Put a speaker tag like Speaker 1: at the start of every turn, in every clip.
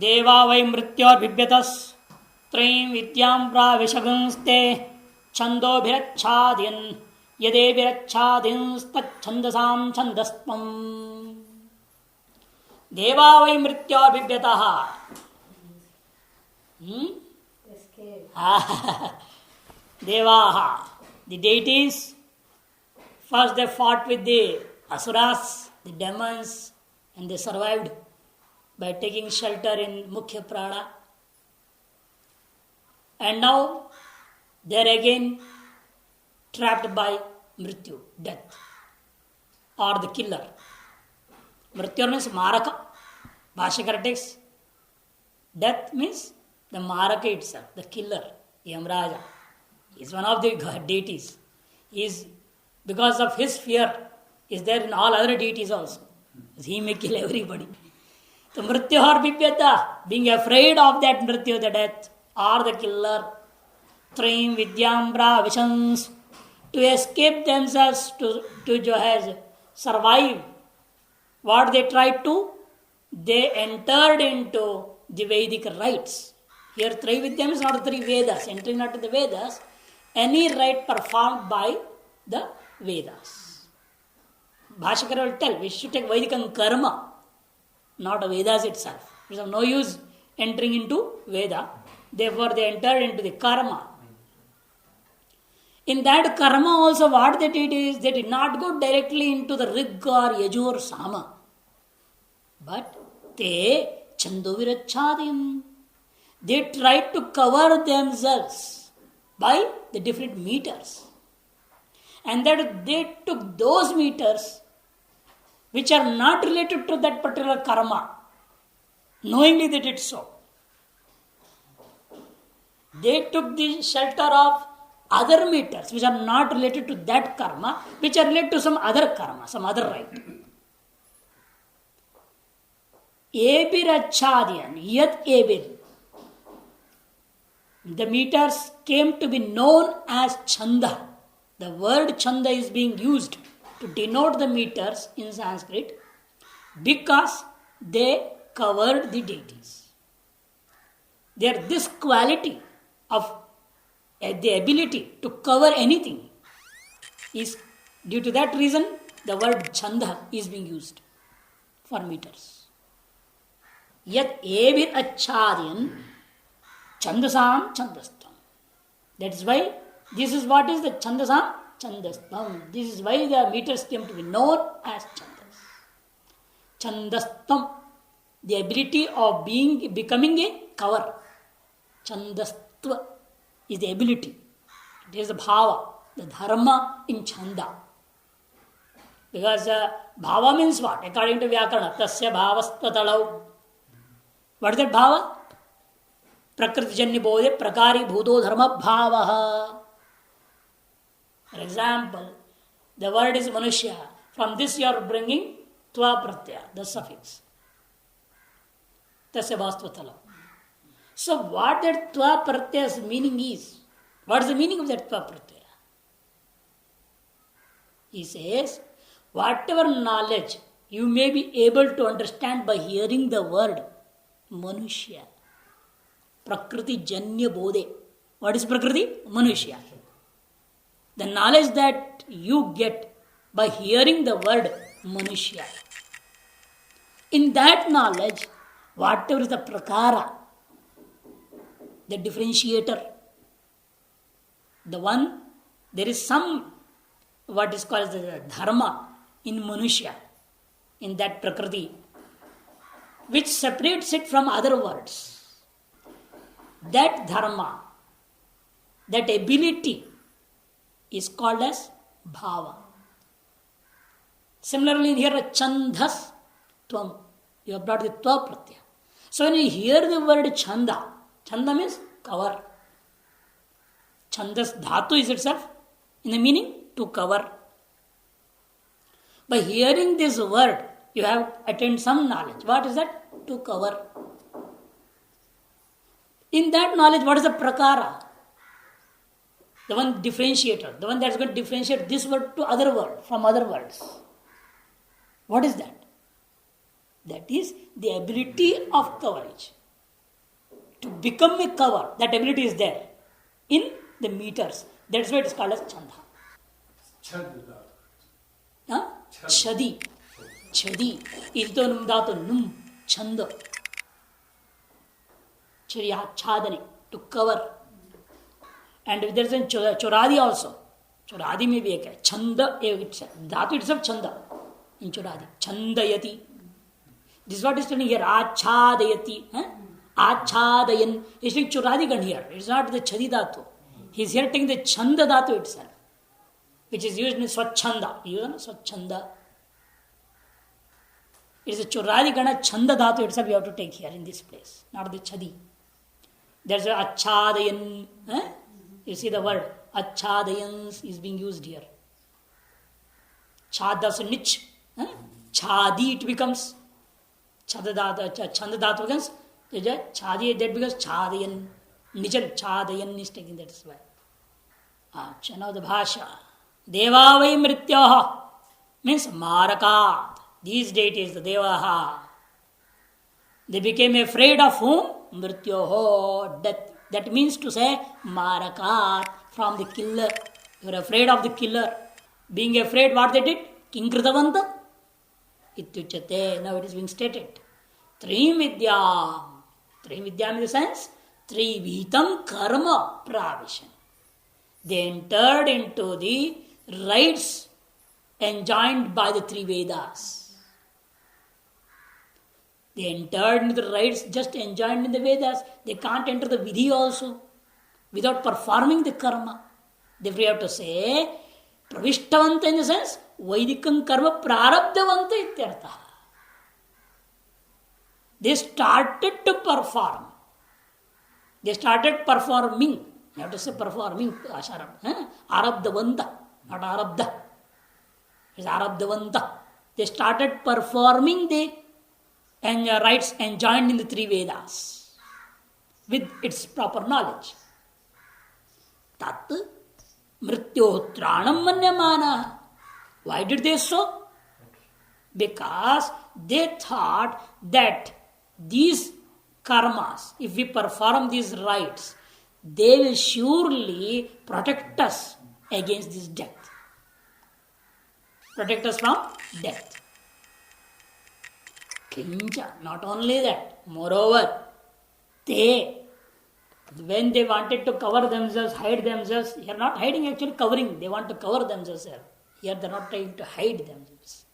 Speaker 1: देवा वै मृत्योर्बिभ्यतस् त्रयीं विद्यां प्राविशगंस्ते छन्दोभिरच्छादयन् यदेभिरच्छादयंस्तच्छन्दसां छन्दस्त्वम् देवा वै मृत्योर्बिभ्यतः Devaha, the deities, first they fought with the asuras, the demons, and they survived by taking shelter in Mukhya Prana. And now they are again trapped by Mrityu, death, or the killer. Mrityu means Maraka. Bhashakara takes death means the Maraka itself, the killer, Yamraja. He is one of the deities. He is, because of his fear, is there in all other deities also. He may kill everybody. So Mrityu or Bibhyata, being afraid of that Mrityu, the death, or the killer, Traim Vidyambra Vishans, to escape themselves, to survive. What they tried to? They entered into the Vedic rites. Here Traividyam is not the three Vedas, entering not to the Vedas, any rite performed by the Vedas. Bhashakara will tell, we should take Vedic karma, not Vedas itself. It is of no use entering into Veda. Therefore they entered into the karma. In that karma also what they did is, they did not go directly into the Rig or Yajur Sama. But they Chandovirachadiyam. They tried to cover themselves by the different meters. And that they took those meters which are not related to that particular karma. Knowingly they did so. They took the shelter of other meters which are not related to that karma, which are related to some other karma, some other rite. Ebirachadyan, yat ebir. The meters came to be known as Chanda. The word Chanda is being used to denote the meters in Sanskrit because they covered the deities. There this quality of the ability to cover anything is due to that reason the word Chanda is being used for meters. Yat evir achadyan Chandasam Chandastam. That is why this is what is the Chandasam Chandastam. This is why the meters came to be known as Chandas. Chandastam, the ability of becoming a cover. Chandastva is the ability. It is the bhava, the dharma in Chanda. Because bhava means what? According to Vyakarana, tasya bhavastatalau. What is that bhava? Prakriti janya bodhe prakari bhuto dharma bhavaha. For example, the word is manushya. From this you are bringing tva pratyaya, the suffix. Tasya bhavastatalau. So what that tva pratyaya's meaning is? What is the meaning of that tva pratyaya? He says, whatever knowledge you may be able to understand by hearing the word Manushya. Prakriti Janya Bodhe. What is Prakriti? Manushya. The knowledge that you get by hearing the word Manushya. In that knowledge, whatever is the prakara, the differentiator, the one, there is some what is called the dharma in Manushya, in that Prakriti, which separates it from other words. That dharma, that ability is called as bhava. Similarly, in here, chandas tvam. You have brought the tva pratyaya. So when you hear the word chanda, chanda means cover. Chandas dhatu is itself in the meaning to cover. By hearing this word, you have attained some knowledge. What is that? To cover. In that knowledge, what is the prakara? The one differentiator, the one that is going to differentiate this word to other word from other words. What is that? That is the ability of coverage. To become a cover, that ability is there in the meters. That's why it is called as chanda. Huh? Chadi. Chadi. Ito num dato num. Chanda. Chadani. To cover. And if there is a choradi also. Choradi may be a chanda. Dhatu itself chanda. In choradi. Chandayati. This is what is telling here. Achadayati. Achadayan. He is saying choradi gan here. It is not the chadi dhatu. He is here taking the chanda dhatu itself, which is used in swachanda. You know swachanda. It is a choradi gana chanda dhatu itself you have to take here in this place, not the chadi. There is a achadayan. You see the word achadayans is being used here. Chad is nich. Chadi it becomes. Chanda dhatu becomes. Chadi that becomes chadayan. Nichal chadayan is taking that as well. Now the bhasha. Deva vai mrityaha means marakat. These deities, the devaha. They became afraid of whom? Mrityoho, death. That means to say marakat, from the killer. You are afraid of the killer. Being afraid, what they did? Kinkritavanta. Ityuchate. Now it is being stated. Trim vidyam. Trim vidyam in the sense Trivitam karma pravishan. They entered into the rites enjoined by the three Vedas. They entered into the rites just enjoined in the Vedas. They can't enter the Vidhi also without performing the karma. Therefore, you have to say Pravishhtavanta in the sense Vaidikam karma prarabdhavanta ityartha. They started to perform. They started performing. You have to say performing. Arabdhavanta, not Arabdha. It's Arabdhavanta. They started performing the rites enjoined in the three Vedas with its proper knowledge. Tat mrityotranam manyamana. Why did they so? Because they thought that these karmas, if we perform these rites, they will surely protect us against this death. Protect us from death. Kincha, not only that, moreover, when they wanted to cover themselves, hide themselves, they are not hiding, actually covering. They want to cover themselves here. Here they are not trying to hide themselves.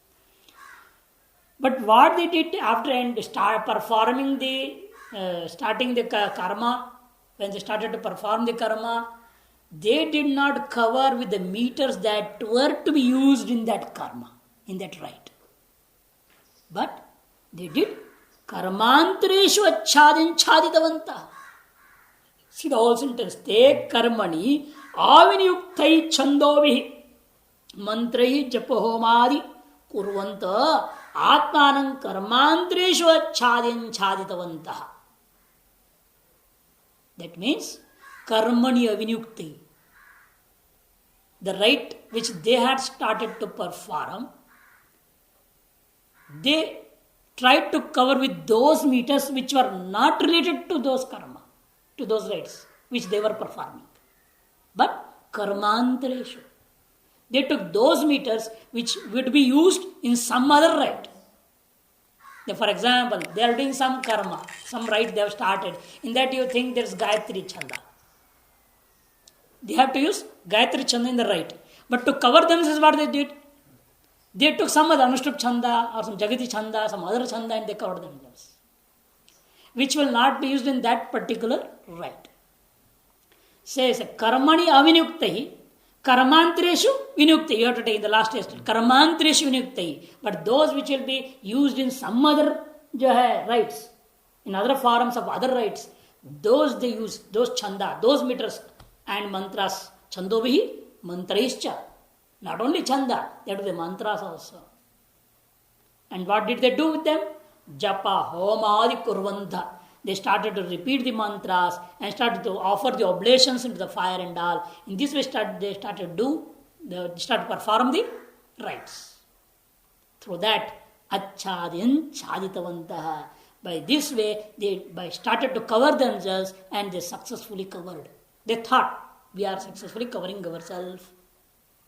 Speaker 1: But what they did after starting the karma, when they started to perform the karma, they did not cover with the meters that were to be used in that karma, in that rite. But they did karmantareshu achadin chaditavanta. See the whole sentence. Te karmani aviniyuktai chandovihi mantrahi japahomadi kurvanta atmanam karmantareshu achadin chaditavanta. That means karmani avinyukti. The rite which they had started to perform, they tried to cover with those meters which were not related to those karma, to those rites which they were performing. But karmantareshu, they took those meters which would be used in some other rite. For example, they are doing some karma, some rite they have started. In that you think there is Gayatri Chanda. They have to use Gayatri Chanda in the rite. But to cover themselves, what they did? They took some other Anushtup Chanda or some Jagati Chanda, some other Chanda, and they covered themselves, which will not be used in that particular rite. Says Karmani Avinyuktahi, Karmantareshu Vinyuktahi. You have to take in the last test. Karmantareshu Vinyuktahi. But those which will be used in some other rites, in other forms of other rites, those they use, those Chanda, those meters and mantras. Chandovihi mantraischa. Not only Chanda, they do the mantras also. And what did they do with them? Japa, Homa, Adi Kurvanta. They started to repeat the mantras and started to offer the oblations into the fire and all. In this way, they started to perform the rites. Through that, Achadin Chaditavantaha. By this way, they started to cover themselves and they successfully covered. They thought, we are successfully covering ourselves.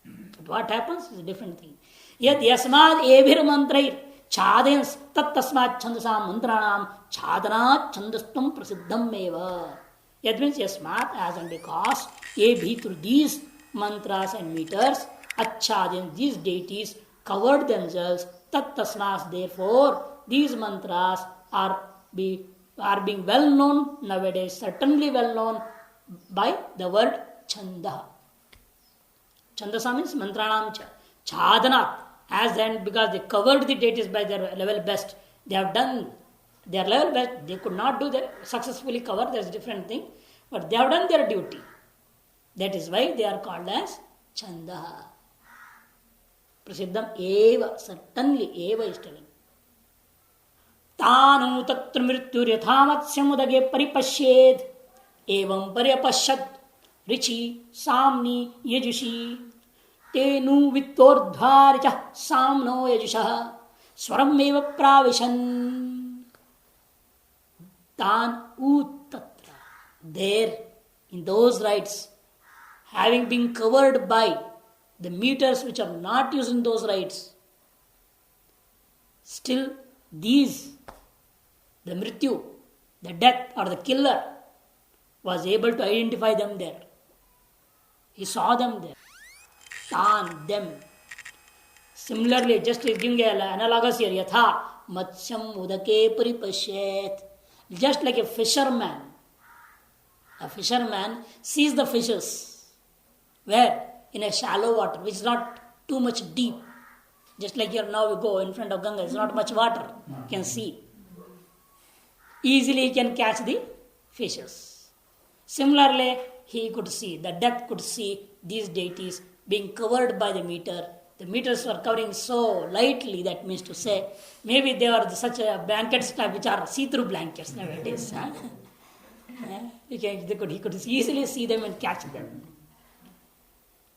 Speaker 1: But what happens is a different thing. Yet yasmad evir mantrair chadens tat tasmat chandasam mantranam chadanat chandastam prasiddham eva. That means yasmat, as and because, be through these mantras and meters, achadens, these deities covered themselves, tat tasmas, therefore, these mantras are being well known nowadays, certainly well known by the word chanda. Chandasa means mantranam cha. Chadanat, as then because they covered the deities by their level best, they have done their level best. They could not do that successfully cover, that's a different thing, but they have done their duty. That is why they are called as chanda. Prasiddham eva, certainly eva is telling. Tanu tatra mrityu yathamatsyamudage paripashyed evam paryapashyad richi samni yajushi tenu vittordhvarja samno yajusha swaram eva pravishan. Tan tatra, there in those rites, having been covered by the meters which are not used in those rites, still these, the mrityu, the death or the killer, was able to identify them there. He saw them there. Tan, them. Similarly, just giving an analogous here, yatha matsyam udake paripashyet. Just like a fisherman sees the fishes. Where? In a shallow water, which is not too much deep. Just like here now you go in front of Ganga, it's not much water. You can see. Easily he can catch the fishes. Similarly, he could see, the death could see these deities being covered by the meter. The meters were covering so lightly, that means to say, maybe they were such a blankets which are see-through blankets nowadays. He could easily see them and catch them.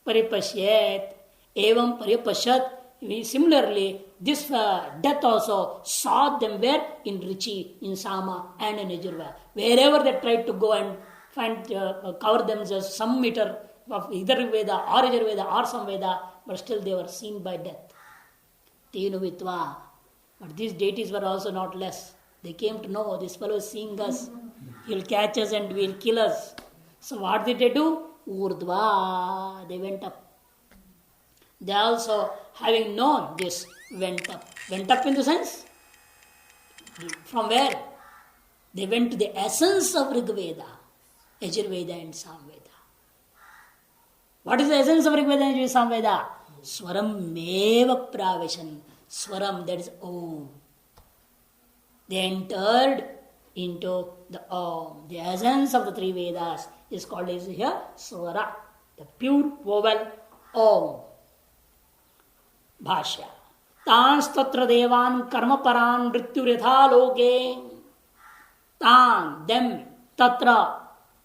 Speaker 1: Paripashyet, evam paripashyat. Similarly, this death also saw them where? In Richi, in Sama and in Yajurveda. Wherever they tried to go and find, cover themselves some meter of either Veda or Yajurveda or some Veda, but still they were seen by death. Tenu vitva. But these deities were also not less. They came to know, this fellow is seeing us. He will catch us and will kill us. So what did they do? Urdhva. They went up. They also, having known this, went up. Went up in the sense? From where? They went to the essence of Rigveda, Yajurveda and Samveda. What is the essence of Rigveda and Samveda? Swaram meva pravishan. Swaram, that is Om. They entered into the Om. The essence of the three Vedas is called as here Swara, the pure vowel Om. Bhashya. Tans tatra devan karma paran mrityuretha loke. Tan, them, tatra,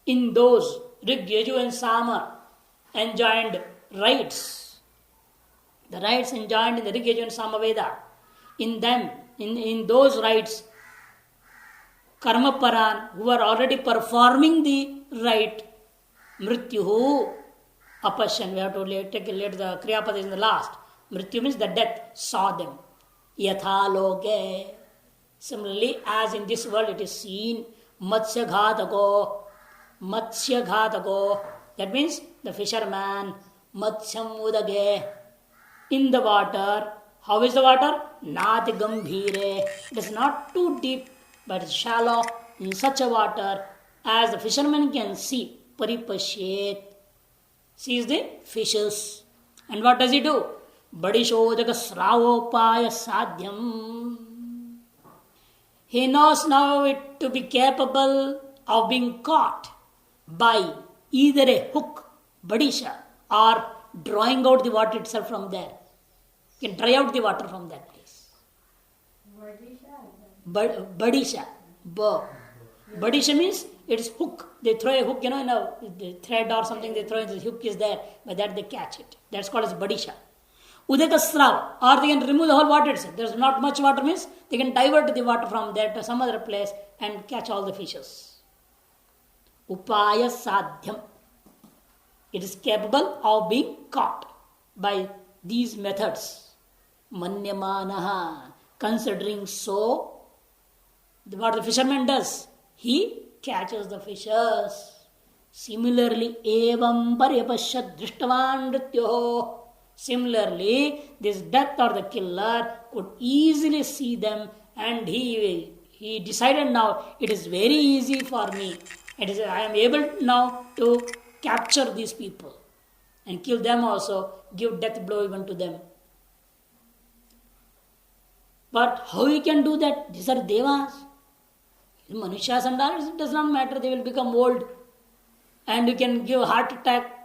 Speaker 1: in those Rig, Yaju and Sama enjoined rites. The rites enjoined in the Rig, Yaju and Sama Veda. In them, in those rites, karma paran, who are already performing the rite, mrityuhu, apasyan, we have to take the kriyapada in the last. Mrityu means the death, saw them. Yatha loke. Similarly, as in this world it is seen, matsya ghatako. Matsya ghatako. That means the fisherman, matsyam udage. In the water. How is the water? Nati gambhire. It is not too deep, but shallow. In such a water, as the fisherman can see, paripashyet. Sees the fishes. And what does he do? Badishodaka sravopaya sadhyam. He knows now it to be capable of being caught by either a hook, badisha, or drawing out the water itself from there. You can dry out the water from that place. Badisha. Badisha means it is hook. They throw a hook, in a thread or something, they throw it, the hook is there. By that they catch it. That's called as badisha. Udaka Srav, or they can remove the whole water itself. There's not much water means they can divert the water from there to some other place and catch all the fishes. Upaya Sadhyam. It is capable of being caught by these methods. Manyamanaha. Considering so, what the fisherman does, he catches the fishes. Similarly, evam paryapashyat drishtavan nrityoho. Similarly, this death or the killer could easily see them, and he decided now it is very easy for me. I am able now to capture these people and kill them also, give death blow even to them. But how he can do that? These are devas. Manushas and others, it does not matter, they will become old and you can give heart attack,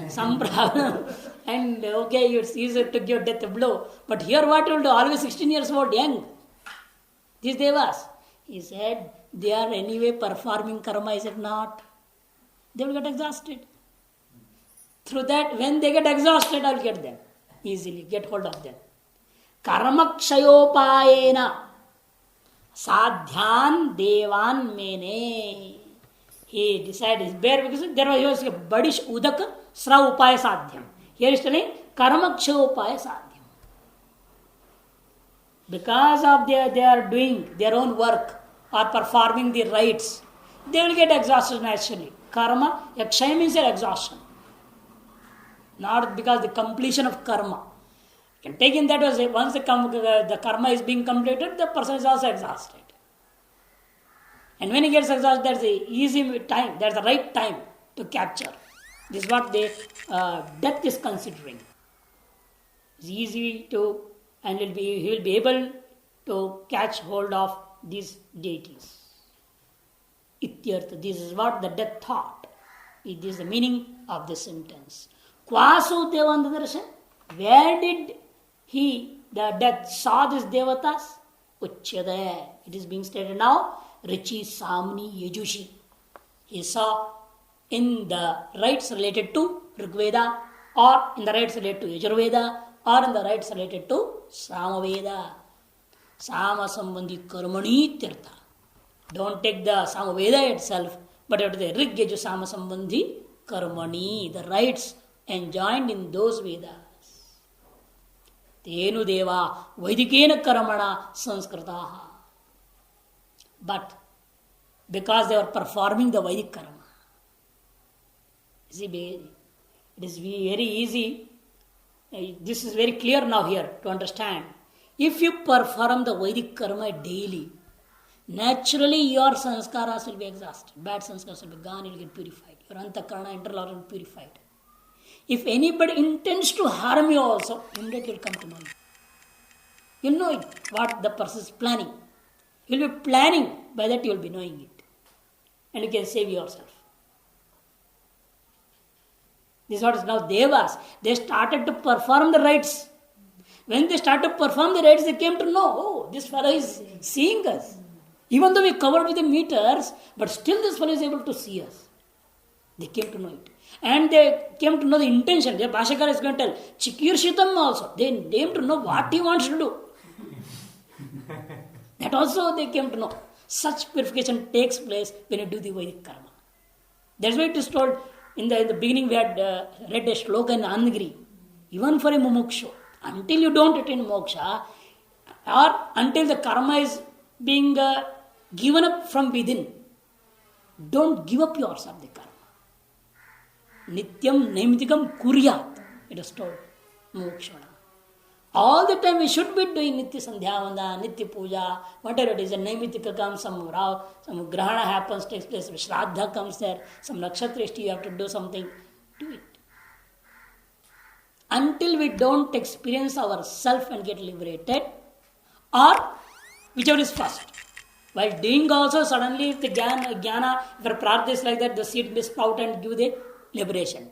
Speaker 1: some problem, and okay, it's easier to give death blow. But here what you will do? Always 16 years old, young. These devas. He said, they are anyway performing karma, is it not? They will get exhausted. Through that, when they get exhausted, I will get them. Easily, get hold of them. Karma kshayopayena sadhyan devan mene. He decided his bear because there was a badish udaka sra upaya sadhyam. Here is telling karma kshayopaya sadhyam. Because of they are doing their own work or performing the rites, they will get exhausted naturally. Karma, yakshaya means their exhaustion. Not because the completion of karma. You can take in that as once the karma is being completed, the person is also exhausted. And when he gets exhausted, that's the easy time, that's the right time to capture. This is what the death is considering. It's easy to, and he will be able to catch hold of these deities. Ityartha, this is what the death thought. It is the meaning of this sentence. Kwasu Devandadarashan, where did he, the death, saw these devatas? Uchyadaya. It is being stated now. Richi Samni Yajushi. He saw in the rites related to Rigveda, or in the rites related to Yajurveda, or in the rites related to Samaveda. Sama Sambandhi Karmani Tirtha. Don't take the Samaveda itself, but you have the Rig Yaju Sama Sambandhi Karmani, the rites enjoined in those Vedas. Tenu Deva Vaidikena Karamana Sanskritaha. But because they were performing the Vedic karma, it is very easy. This is very clear now here to understand. If you perform the Vedic karma daily, naturally your sanskaras will be exhausted. Bad sanskaras will be gone, you will get purified. Your antakarana, internal will be purified. If anybody intends to harm you also, immediately you will come to know it. You will know it, what the person is planning. You will be planning, by that you will be knowing it. And you can save yourself. This is what is now Devas. They started to perform the rites. When they started to perform the rites, they came to know, oh, this fellow is seeing us. Even though we covered with the meters, but still this fellow is able to see us. They came to know it. And they came to know the intention. The Bhashakara is going to tell, Chikirshitam also. They came to know what he wants to do. That also they came to know. Such purification takes place when you do the Vedic karma. That's why it is told in the beginning we had read a shloka in Andhgiri. Even for a mumukshu, until you don't attain moksha, or until the karma is being given up from within, don't give up yourself the karma. Nityam naimitikam kuryat, it is told, mokshana. All the time we should be doing Nitya Sandhyavanda, Nitya Puja, whatever it is. A Naimitika comes, some Grahana happens, takes place, Shraddha comes there, some Nakshatrishti, you have to do something. Do it. Until we don't experience ourself and get liberated, or whichever is first. While doing also, suddenly if the jnana, if a prartha is like that, the seed may sprout and give the liberation.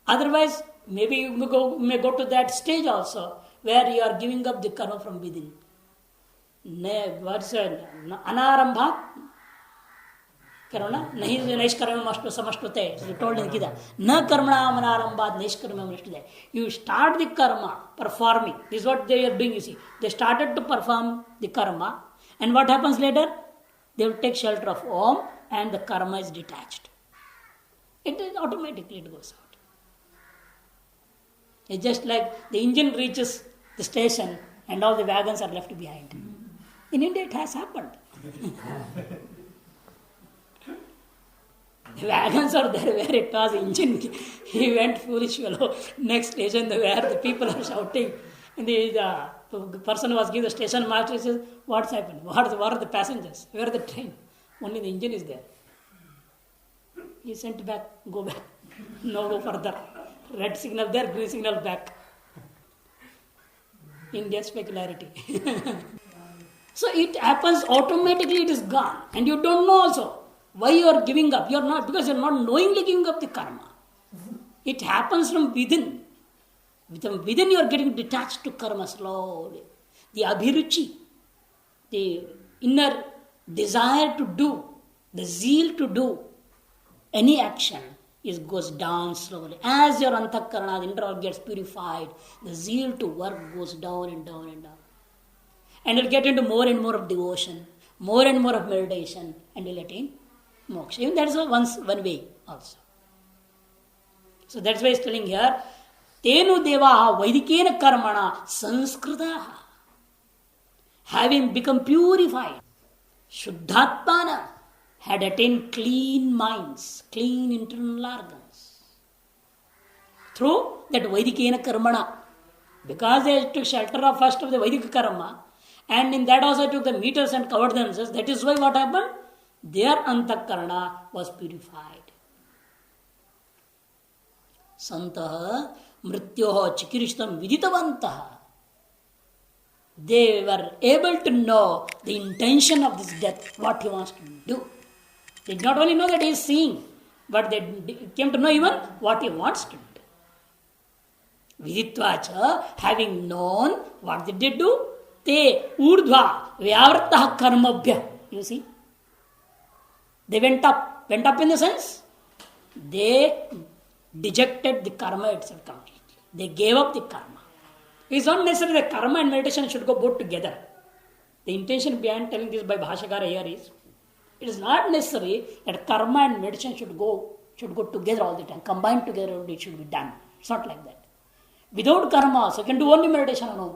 Speaker 1: Otherwise, maybe you may go to that stage also, where you are giving up the karma from within. What's Anarambha? कर्मणा नहीं नैष्कर्म्यम समष्टुते told in Gita. Na karmana manarambad naiškarmyam nishtute. You start the karma performing. This is what they are doing, you see. They started to perform the karma. And what happens later? They will take shelter of Om and the karma is detached. It is automatically it goes out. It's just like the engine reaches the station and all the wagons are left behind. In India it has happened. The wagons are there where it was engine. He went foolish fellow. Next station where the people are shouting. And the person who was giving the station master says, what's happened? What are the passengers? Where are the train? Only the engine is there. He sent back, go back. No, go further. Red signal there, green signal back. India's peculiarity. So it happens automatically, it is gone. And you don't know also why you are giving up. You are not, because you are not knowingly giving up the karma. It happens from within. From within you are getting detached to karma slowly. The abhiruchi, the inner desire to do, the zeal to do any action goes down slowly. As your antakarana, the inner gets purified, the zeal to work goes down and down and down. And you'll get into more and more of devotion, more and more of meditation, and you'll attain moksha. Even that is one way also. So that's why he's telling here, Tenu devaha vaidikena karmana sanskritaha, having become purified, shuddhatmana, had attained clean minds, clean internal organs. Through that vaidikena karmana, because they took shelter of first of the Vedic karma, and in that also took the meters and covered themselves, that is why what happened? Their antakarana was purified. Santaha mrityoho chikirishtam viditavantaha. They were able to know the intention of this death, what he wants to do. They did not only know that he is seeing, but they came to know even what he wants to do. Viditvacha, having known, what did they do? Te urdhva vyavartaha karmabhya. You see? They went up. Went up in the sense, they dejected the karma itself completely. They gave up the karma. It is not necessary that karma and meditation should go both together. The intention behind telling this by Bhashakara here is, it is not necessary that karma and meditation should go together all the time. Combined together, it should be done. It's not like that. Without karma also, you can do only meditation alone.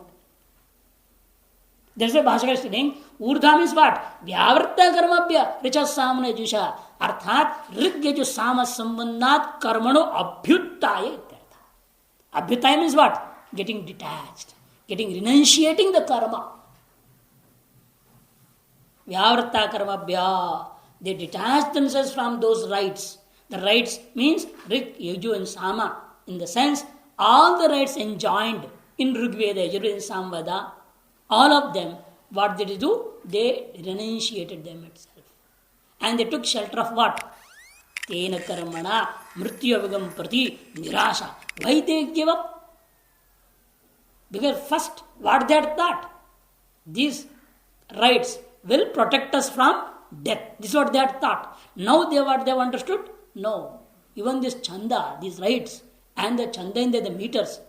Speaker 1: That's why Bhashakara is saying, Urdha means what? Vyavarta karmabhya richa samana jusha. Arthat, rigya ju sama sambandhat karmano abhyuttaya. Abhyuttaya means what? Getting detached. Renunciating the karma. Vyavarta karmabhya. They detach themselves from those rights. The rights means Rig, Yaju and Sama. In the sense, all the rights enjoined in Rigveda, Yajurveda and Samveda, all of them, what did they do? They renunciated them itself. And they took shelter of what? Tena karmana mrityavagam prati nirasha. Why they gave up? Because first, what they had thought? These rights will protect us from death. This is what they had thought. Now what they have understood? No. Even this chanda, these rights, and the chanda in the meters,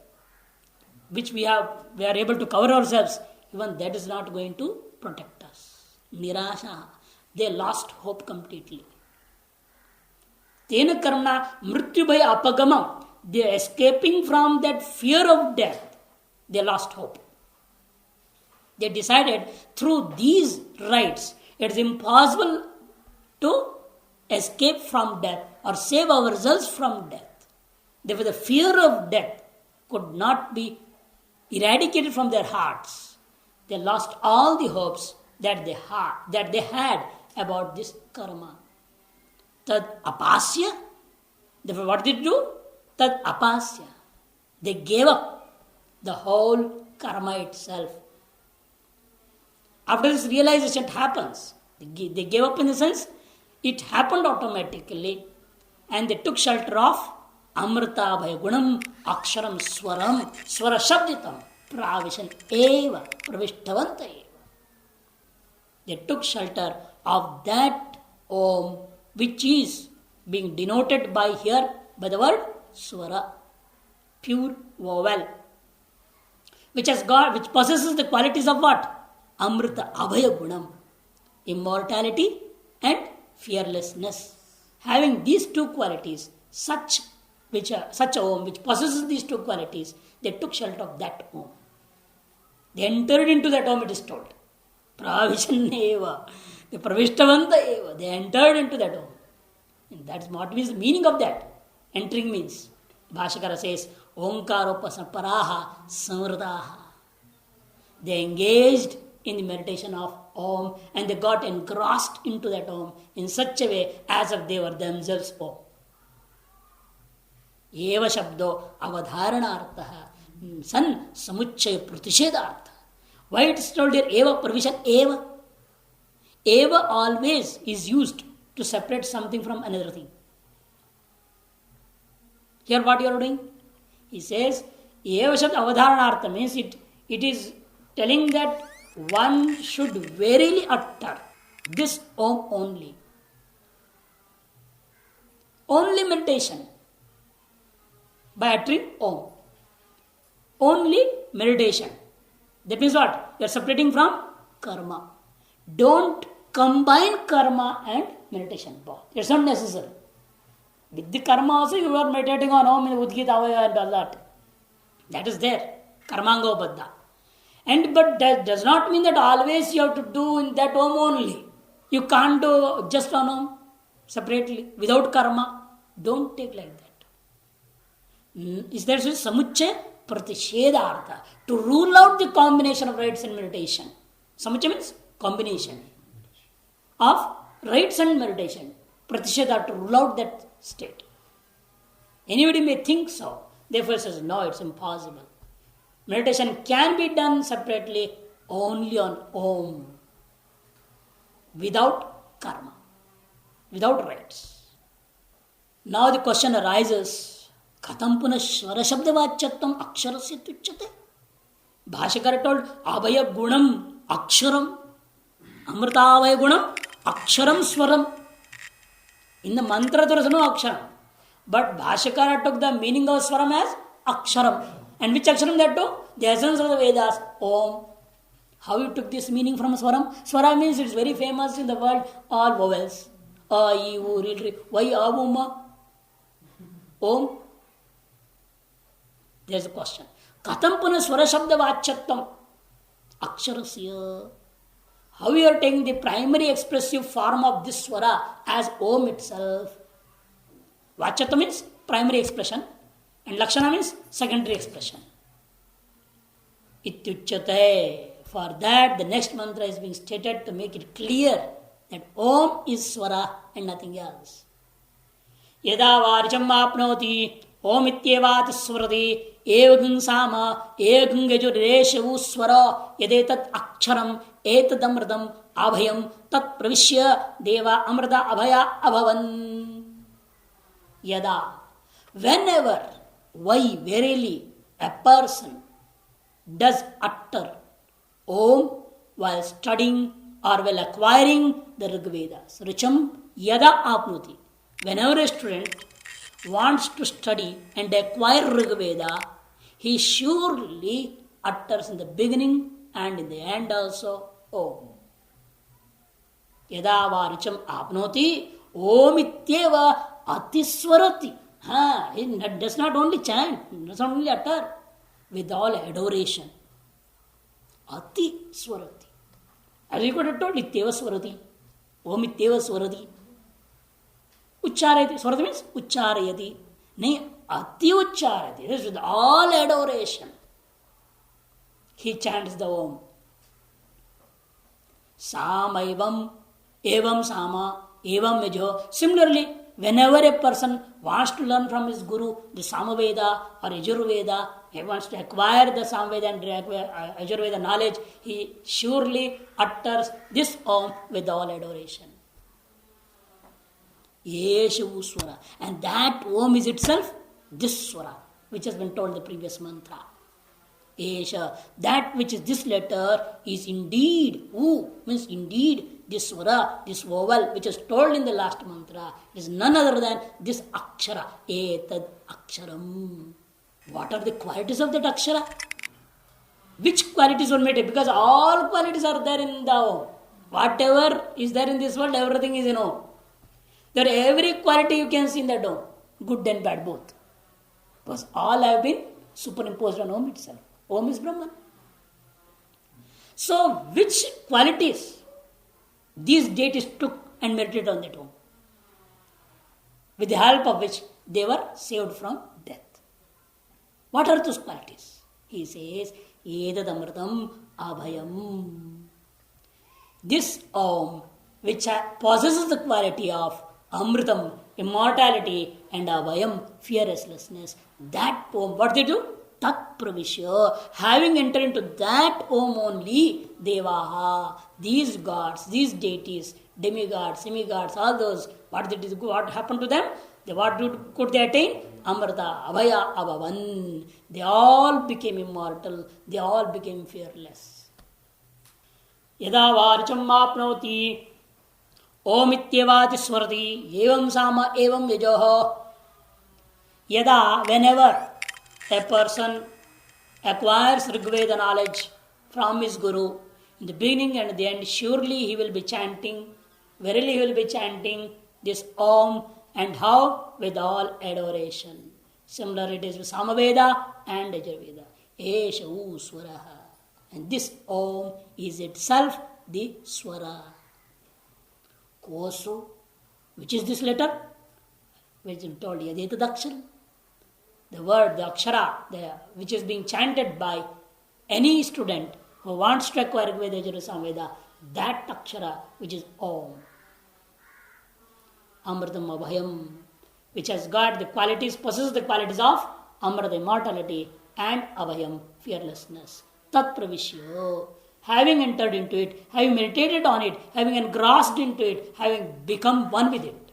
Speaker 1: which we are able to cover ourselves, even that is not going to protect us. Nirasha. They lost hope completely. Tena karmana mrityubhaya apagamam. They are escaping from that fear of death. They lost hope. They decided through these rights, it is impossible to escape from death or save ourselves from death. Therefore, the fear of death could not be eradicated from their hearts. They lost all the hopes that they had about this karma. Tad apasya. Therefore, what did they do? Tad apasya. They gave up the whole karma itself. After this realization happens, they gave up in the sense, it happened automatically, and they took shelter of Amrita Bhaya Gunam Aksharam Swaram Swara Shabditam Pravishan Eva Pravishtavantai. They took shelter of that Om which is being denoted by here by the word swara, pure vowel, which possesses the qualities of what? Amrita, Abhaya Gunam, immortality and fearlessness. Having these two qualities, such a Om which possesses these two qualities, they took shelter of that Om. They entered into that Om, it is told. Pravishaneva. They pravishtavanta eva. They entered into that Om. And that's what is the meaning of that. Entering means, Bhashakara says, Omkaropasaparaha samrdaha. They engaged in the meditation of Om and they got engrossed into that Om in such a way as if they were themselves Om. Eva Shabdo Avadharanartha San Samuchaya Pratishedartha. Why it is told here Eva provision? Eva. Eva always is used to separate something from another thing. Here what you are doing? He says Eva Shabda Avadharanartha means it is telling that one should verily utter this Om only. Only meditation. By uttering Om. Only meditation. That means what? You are separating from karma. Don't combine karma and meditation. It's not necessary. With the karma also you are meditating on Om and Udgita Avaya and all that. That is there. Karmango Baddha. But that does not mean that always you have to do in that Om only. You can't do just on Om separately without karma. Don't take like that. Is there Samuchaya Pratishedartha, to rule out the combination of rites and meditation. Samuchaya means combination of rites and meditation. Pratishedartha, to rule out that state. Anybody may think so. Therefore says, no, it's impossible. Meditation can be done separately only on Om. Without karma. Without rites. Now the question arises, Katham puna swara shabda vachyatvam aksharasya tuchyate? Bhashakara told, Abhaya gunam aksharam. Amrita abhaya gunam aksharam swaram. In the mantra there is no aksharam. But Bhashakara took the meaning of swaram as aksharam. And which aksharam that took? The essence of the Vedas, Om. How you took this meaning from swaram? Swara means it's very famous in the world, all vowels. A, I, U, R, why Avuma? Om. There's a question. Katham puna swara shabda vachyatvam aksharasya. How you are taking the primary expressive form of this swara as Om itself? Vachyatvam means primary expression and Lakshana means secondary expression. Ityuchyate. For that, the next mantra is being stated to make it clear that Om is swara and nothing else. Yada varcham apnoti Om ityevat swarati evgung sama evgung gajureshavu swara yadetat aksharam etadamradam abhayam tat pravishya deva amrita abhaya abhavan. Yada, whenever, why verily a person does utter Om while studying or while acquiring the Rigvedas. Richam yada apnuti. Whenever a student wants to study and acquire Rigveda, he surely utters in the beginning and in the end also Om. Yada va richam apnoti Om ityeva atiswarati. He does not only chant, does not only utter, with all adoration. Ati swarati. As you could have told, ityeva swarati. Om ityeva swarati. Ucharayati. Swarati means ucharayati. Nay, ati ucharayati. This is with all adoration. He chants the Om. Samaivam, evam sama, evam mejo. Similarly, whenever a person wants to learn from his guru the Samaveda or Yajurveda, he wants to acquire the Samaveda and Yajurveda knowledge, he surely utters this Om with all adoration. Yeshavu Swara. And that Om is itself this Swara, which has been told in the previous mantra. Esha, that which is this letter is indeed, means indeed this swara, this vowel which is told in the last mantra is none other than this akshara. Etad aksharam. What are the qualities of that akshara? Which qualities were made? Because all qualities are there in the Om. Whatever is there in this world, everything is in Om. There every quality you can see in that Om. Good and bad both. Because all have been superimposed on Om itself. Om is Brahman. So, which qualities these deities took and meditated on that Om? With the help of which they were saved from death. What are those qualities? He says, Edad Amritam Abhayam. This Om, which possesses the quality of Amritam, immortality, and Abhayam, fearlessness, that Om, what they do? Tat Pravishya, having entered into that Om only, Devaha, these gods, these deities, demigods, semigods, all those, what happened to them? Could they attain? Amrita, Abhaya, Abhavan. They all became immortal. They all became fearless. Yada varcham apnoti Om ityevati swarati evam sama evam yajoho. Yada, whenever a person acquires Rigveda knowledge from his Guru, in the beginning and the end, surely he will be chanting, verily he will be chanting this Om. And how? With all adoration. Similar it is with Samaveda and Yajurveda. Esha Swaraha. And this Om is itself the Swara. Kosu. Which is this letter? Which is told Yadeta Dakshara. The word, the Akshara, which is being chanted by any student who wants to acquire Rigveda, Yajurveda, Samaveda, that Akshara which is Om. Amritam Abhayam, which has got the qualities, possesses the qualities of Amrita, immortality, and Abhayam, fearlessness. Tat Pravishya, having entered into it, having meditated on it, having engrossed into it, having become one with it.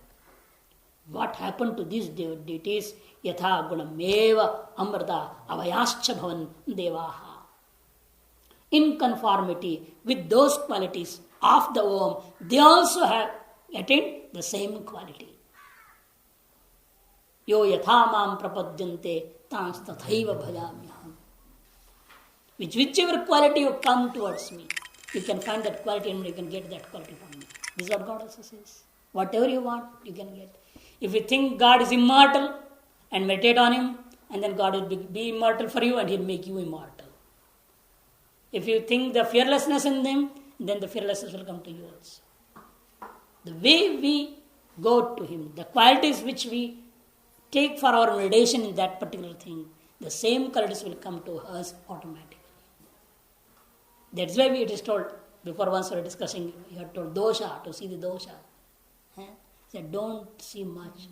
Speaker 1: What happened to these deities? Yatha gunameva amrita avayascha bhavan devaha. In conformity with those qualities of the Om, they also have attained the same quality. Yo yatha mam prapadyante tans tathaiva bhajamyaham. Whichever quality you come towards me, you can find that quality and you can get that quality from me. This is what God also says. Whatever you want, you can get. If you think God is immortal and meditate on Him, and then God will be immortal for you and He'll make you immortal. If you think the fearlessness in them, then the fearlessness will come to you also. The way we go to Him, the qualities which we take for our meditation in that particular thing, the same qualities will come to us automatically. That's why it is told, before once we were discussing, you are told dosha, to see the dosha. Said, don't see much.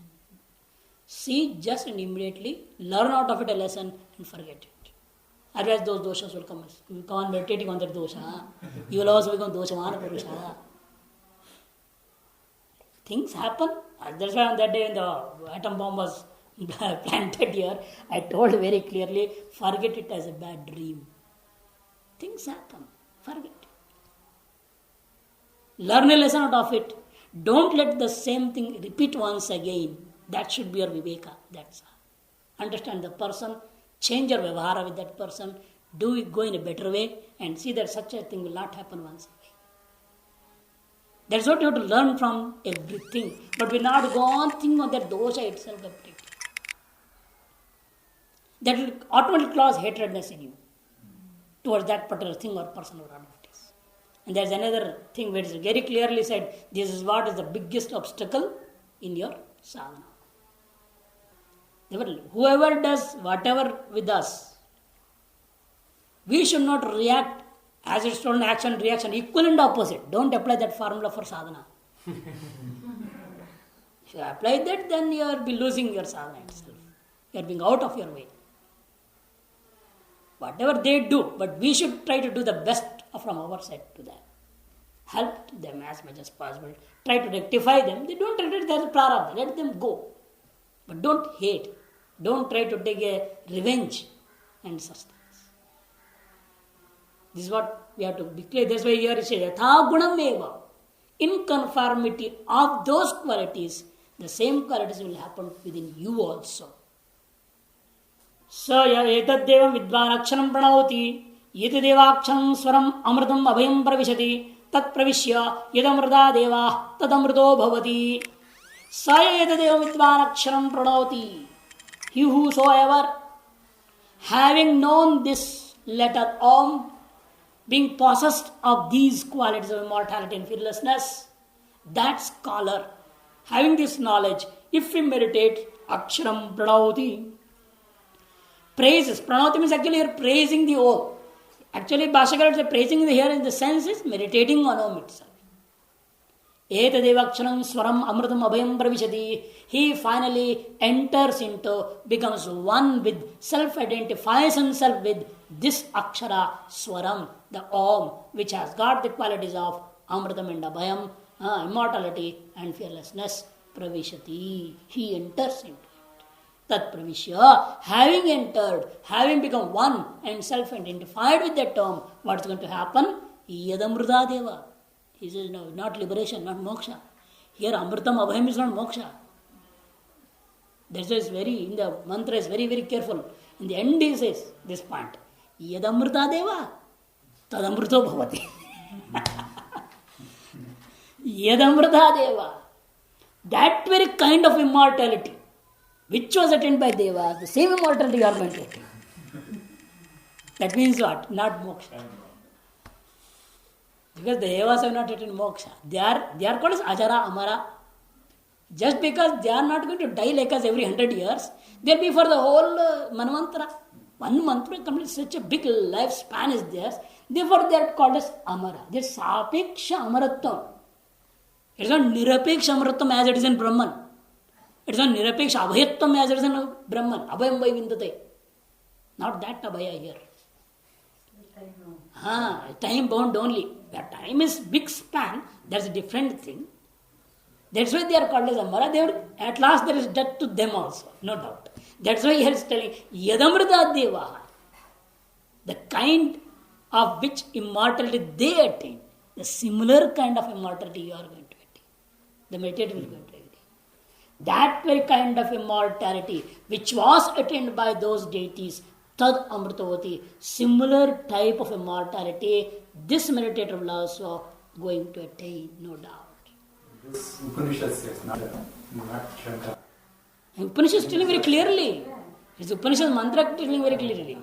Speaker 1: See just and immediately, learn out of it a lesson and forget it. Otherwise those doshas will come. You will come on meditating on that dosha. You will also become doshemana purusha. Things happen. That's why on that day when the atom bomb was planted here, I told very clearly, forget it as a bad dream. Things happen. Forget it. Learn a lesson out of it. Don't let the same thing repeat once again. That should be your viveka. That's all. Understand the person, change your vyavahara with that person, do it, go in a better way, and see that such a thing will not happen once again. That's what you have to learn from everything. But we not go on thinking on that dosha itself. That will automatically cause hatredness in you towards that particular thing or person or whatever it is. And there's another thing where it is very clearly said, this is what is the biggest obstacle in your sadhana. Whoever does whatever with us, we should not react as it's told in action and reaction, equal and opposite. Don't apply that formula for sadhana. If you apply that, then you will be losing your sadhana itself. You are being out of your way. Whatever they do, but we should try to do the best from our side to them. Help them as much as possible. Try to rectify them. They don't rectify their prarabdha. Let them go. But don't hate. Don't try to take a revenge and such things. This is what we have to be clear. That's why here it says, Yatha gunam eva. in conformity of those qualities, the same qualities will happen within you also. So, etaddevam vidvan aksharam pranavati, yetadevaksharam swaram amritam abhayam pravishati, tat pravishya yedamrita deva tadamrito bhavati. Sayadadevam vidvan aksharam pranavati. He whosoever, having known this letter Om, being possessed of these qualities of immortality and fearlessness, that scholar, having this knowledge, if we meditate, aksharam pranavati, praises. Pranavati means actually you're praising the Om. Actually, Bhashyakara is praising here in the sense is meditating on Om itself. Etadevakshanam swaram amritam abhayam pravishati. He finally enters into, becomes one with, self-identifies himself with this akshara swaram, the Om, which has got the qualities of amritam and abhayam, immortality and fearlessness. Pravishati. He enters into it. Tat pravishya. Having entered, having become one and self-identified with that term, what is going to happen? Yadamrita deva. He says, no, not liberation, not moksha. Here, amritam abhayam is not moksha. This is very, in the mantra is very, very careful. In the end, he says this point. Yadamrita deva, tadamrito bhavati. Yadamrita deva. That very kind of immortality, which was attained by devas, the same immortality you are going to attain. That means what? Not moksha. Because the devas have not attained moksha. They are called as ajara, amara. Just because they are not going to die like us every 100 years, they will be for the whole manvantara. One mantra completes such a big lifespan is theirs. Therefore, they are called as amara. There is sapeksha amarattam. It is not nirapeksha amarattam as it is in Brahman. It is not nirapeksha abhayattam as it is in Brahman. Abhayam vai vindate. Not that abhaya here. Time bound only. That time is big span. That's a different thing. That's why they are called as Amara. At last there is death to them also. No doubt. That's why he is telling Yadamrita Deva. The kind of which immortality they attain. The similar kind of immortality you are going to attain. The meditator will going to attain. That very kind of immortality which was attained by those deities, Tad Amritavati, similar type of immortality, this meditator will also going to attain, no doubt.
Speaker 2: This Upanishad says, not Shankara.
Speaker 1: Upanishad is telling very clearly. It's Upanishad mantra telling very clearly.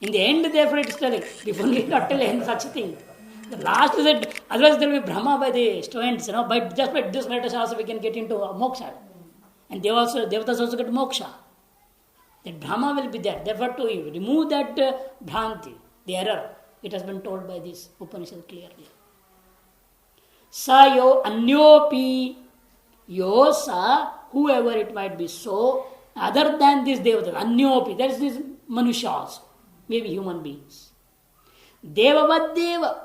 Speaker 1: In the end, therefore, it is telling. Before we not telling such a thing. The last is that, otherwise there will be Brahma by the students, just by this letters also we can get into moksha. And Devatas also get moksha. That Brahma will be there. Therefore, to remove that Bhranti, the error, it has been told by this Upanishad clearly. Sa yo anyopi, yo sa, whoever it might be so, other than this Devata, anyopi, that is this Manusha also, maybe human beings. Devavad Deva,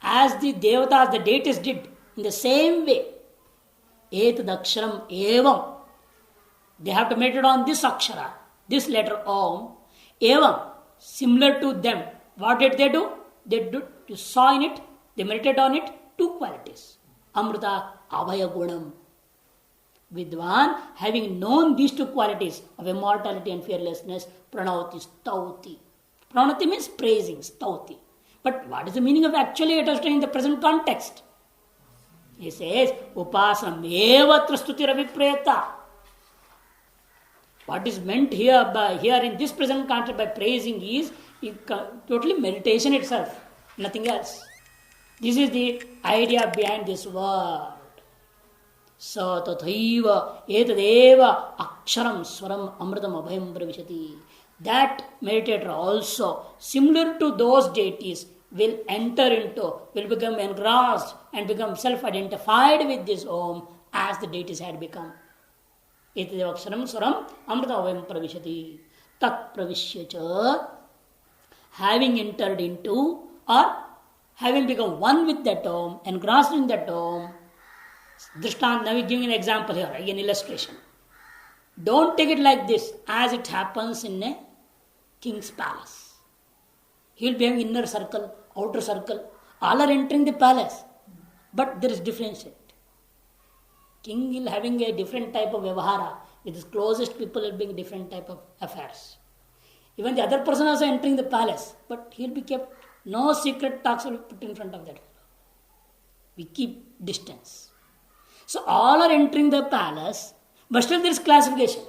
Speaker 1: as the Devatas, the deities did, in the same way, etadaksharam evam, they have to meditate on this akshara, this letter Om, evam, similar to them. What did they do? You saw in it, they meditate on it, two qualities. Amrita, Abhaya Gunam. Vidwan, having known these two qualities of immortality and fearlessness, Pranavati, Stauti. Pranavati means praising, Stauti. But what is the meaning of actually it is in the present context? He says, Upasam eva trastuti ravipreta. What is meant here in this present context by praising is totally meditation itself, nothing else. This is the idea behind this word. Sa tathaiva etadeva aksharam swaram amritam abhayam pravishati. That meditator also, similar to those deities, will become engrossed and become self-identified with this Om as the deities had become. Etadeva aksharam swaram amritam abhayam pravishati. Tat pravishyacha, having entered into or having become one with that Om, engrossed in that Om. Drishtanta, now we are giving an example here, an illustration. Don't take it like this, as it happens in a king's palace. He will be having inner circle, outer circle. All are entering the palace, but there is difference. King will having a different type of vyavahara. With his closest people will be different type of affairs. Even the other person also entering the palace, but he'll be kept, no secret talks will be put in front of that. We keep distance. So all are entering the palace, but still there is classification.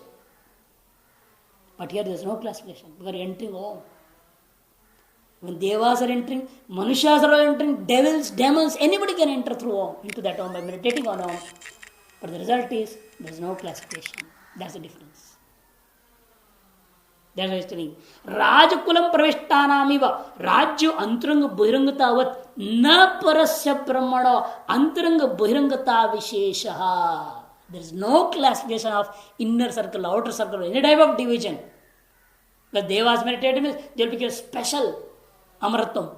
Speaker 1: But here there is no classification. We are entering home. When devas are entering, manushas are entering, devils, demons, anybody can enter through home, into that home by meditating on home. But the result is there is no classification. That's the difference. That's why it's telling. Rajakulam pravishtanamiva rajyu antaranga buhirangatavat na parasya brahmana antaranga buhirangata visheshaha. There is no classification of inner circle, outer circle, any type of division. Because devas meditating means they will become special amratam.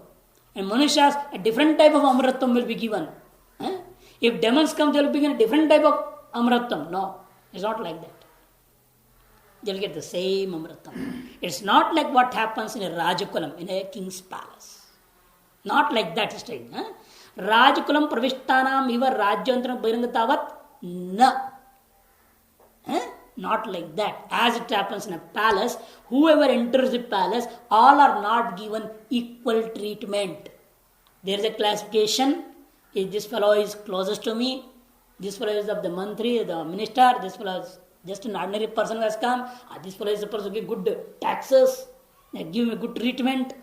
Speaker 1: And manushas, a different type of amratam will be given. If demons come, they will begin a different type of amratam. No, it's not like that. They will get the same amratam. It's not like what happens in a Rajakulam, in a king's palace. Not like that history. Rajakulam pravishtanam iva rajyantram bhirangatavat na. Not like that. As it happens in a palace, whoever enters the palace, all are not given equal treatment. There is a classification. If this fellow is closest to me, this fellow is of the mantri, the minister, this fellow is just an ordinary person who has come, this fellow is the person who gives good taxes, they give me good treatment.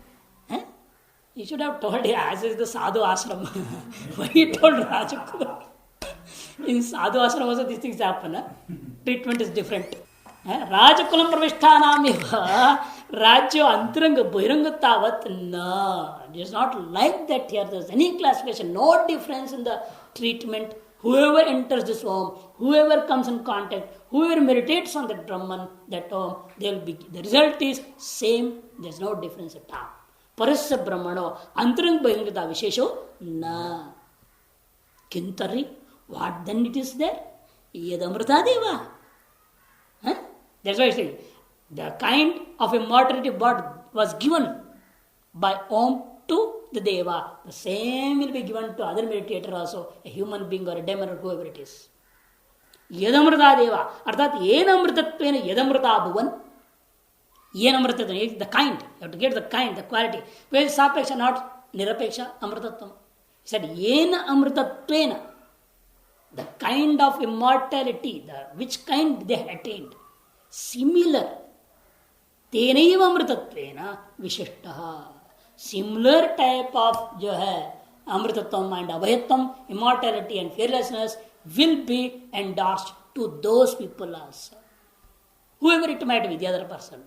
Speaker 1: You should have told him, as is the sadhu ashram. Why you told Rajakulam? In sadhu ashram also these things happen. Treatment is different. Rajakulam pravishtanamiva rajyo antaranga bhirangatavat na. It is not like that here. There is any classification, no difference in the treatment. Whoever enters this home, whoever comes in contact, whoever meditates on that Brahman, that home, the result is same. There is no difference at all. Parasya brahmano antaranga bhirangata vishesho na. Kintari, what then it is there? Yadamrita deva. That's why I say the kind of immortality what was given by Om to the Deva, the same will be given to other meditator also, a human being or a demon or whoever it is. Yadamrita deva, arthat yenamritatvena yadamrita bhuvan. Yenamritatvena, the kind, you have to get the kind, the quality. Where is sapeksha, not nirapeksha, amritatvam. He said yena amritatvena, the kind of immortality, which kind they had attained. Similar. Tenaiva amritatvena vishishtaha. Similar type of जो है amritattvam and abhayatvam, immortality and fearlessness will be endorsed to those people also. Whoever it might be, the other person.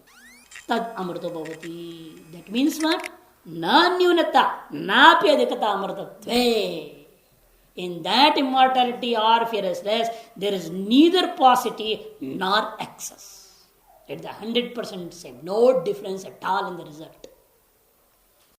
Speaker 1: Tad amrito bhavati. That means what? Na nyunata, napi adhikata amritatve. In that immortality or fearlessness, there is neither paucity nor excess. It's 100% same. No difference at all in the result.